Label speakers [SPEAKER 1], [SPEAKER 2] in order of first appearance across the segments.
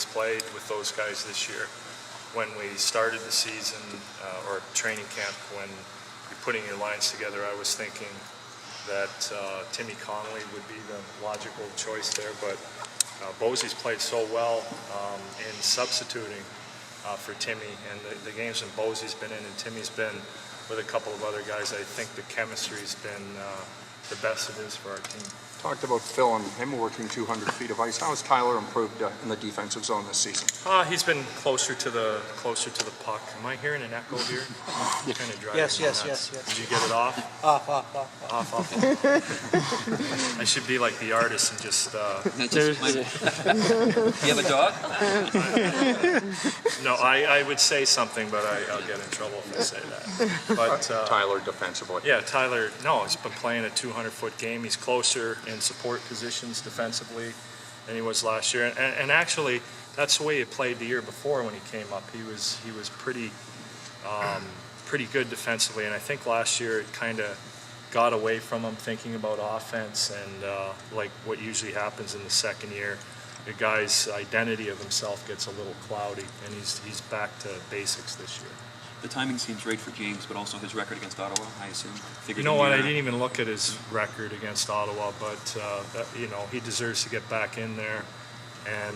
[SPEAKER 1] he's played with those guys this year. When we started the season or training camp, when you're putting your lines together, I was thinking that Timmy Connolly would be the logical choice there, but Bozy's played so well in substituting for Timmy, and the games when Bozy's been in and Timmy's been with a couple of other guys, I think the chemistry's been the best it is for our team.
[SPEAKER 2] Talked about Phil and him working 200 feet of ice. How has Tyler improved in the defensive zone this season?
[SPEAKER 1] He's been closer to the puck. Am I hearing an echo here? Kind of driving
[SPEAKER 3] Yes.
[SPEAKER 1] Did you get it off? Off. I should be like the artist and just.
[SPEAKER 4] You have a dog?
[SPEAKER 1] No, I would say something, but I'll get in trouble if I say that. But
[SPEAKER 2] Tyler defensively.
[SPEAKER 1] Yeah, Tyler. No, he's been playing a 200-foot game. He's closer in support positions defensively than he was last year, and actually that's the way he played the year before when he came up. He was pretty good defensively, and I think last year it kind of got away from him thinking about offense, and like what usually happens in the second year, the guy's identity of himself gets a little cloudy, and he's back to basics this year.
[SPEAKER 4] The timing seems right for James, but also his record against Ottawa, I assume.
[SPEAKER 1] You know what? I didn't even look at his record against Ottawa, but you know, he deserves to get back in there. And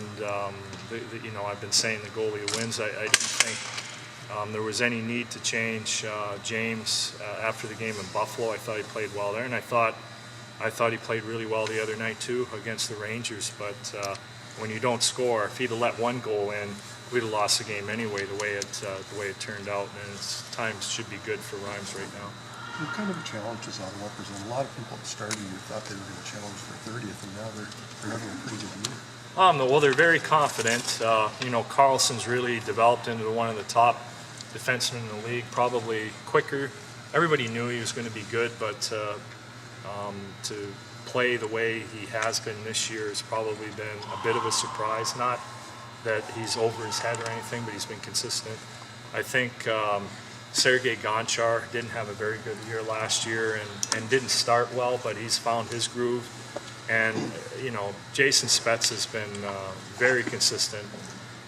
[SPEAKER 1] you know, I've been saying the goalie who wins. I didn't think there was any need to change James after the game in Buffalo. I thought he played well there, and I thought he played really well the other night too against the Rangers. But when you don't score, if he'd have let one goal in, we'd have lost the game anyway, the way it turned out, and times should be good for Reimer right now.
[SPEAKER 5] What kind of a challenge does Ottawa present? A lot of people at the start of the year thought they were going to challenge for 30th, and now they're having a pretty good year.
[SPEAKER 1] Well, they're very confident. You know, Carlson's really developed into one of the top defensemen in the league, probably quicker. Everybody knew he was going to be good, but to play the way he has been this year has probably been a bit of a surprise. Not that he's over his head or anything, but he's been consistent. I think Sergei Gonchar didn't have a very good year last year and didn't start well, but he's found his groove. And you know, Jason Spetz has been very consistent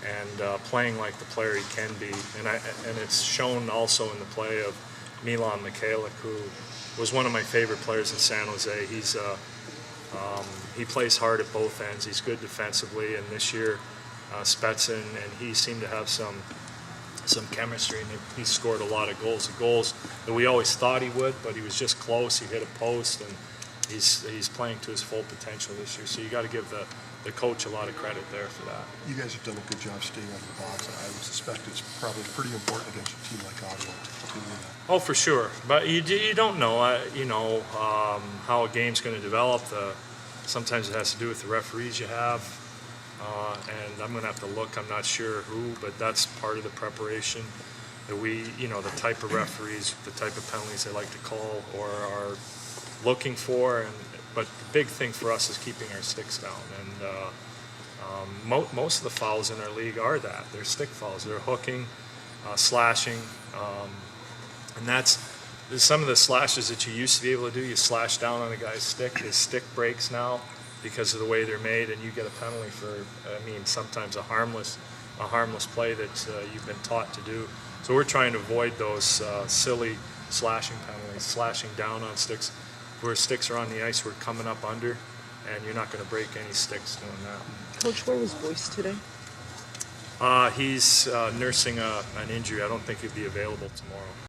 [SPEAKER 1] and playing like the player he can be. And it's shown also in the play of Milan Mikhailiuk, who was one of my favorite players in San Jose. He plays hard at both ends. He's good defensively, and this year Spetz and he seem to have some chemistry, and he scored a lot of goals. The goals that we always thought he would, but he was just close. He hit a post, and he's playing to his full potential this year. So you got to give the coach a lot of credit there for that.
[SPEAKER 5] You guys have done a good job staying out of the box. I would suspect it's probably pretty important against a team like Ottawa to
[SPEAKER 1] Oh, for sure. But you don't know, you know, how a game's going to develop. Sometimes it has to do with the referees you have. And I'm going to have to look. I'm not sure who, but that's part of the preparation that we, you know, the type of referees, the type of penalties they like to call or are looking for. But the big thing for us is keeping our sticks down. And most of the fouls in our league are that. They're stick fouls. They're hooking, slashing. And that's some of the slashes that you used to be able to do. You slash down on a guy's stick. His stick breaks now because of the way they're made, and you get a penalty for, I mean, sometimes a harmless play that you've been taught to do. So we're trying to avoid those silly slashing penalties, slashing down on sticks. Where sticks are on the ice, we're coming up under, and you're not going to break any sticks doing that.
[SPEAKER 3] Coach, where was Boyce today?
[SPEAKER 1] He's nursing an injury. I don't think he'll be available tomorrow.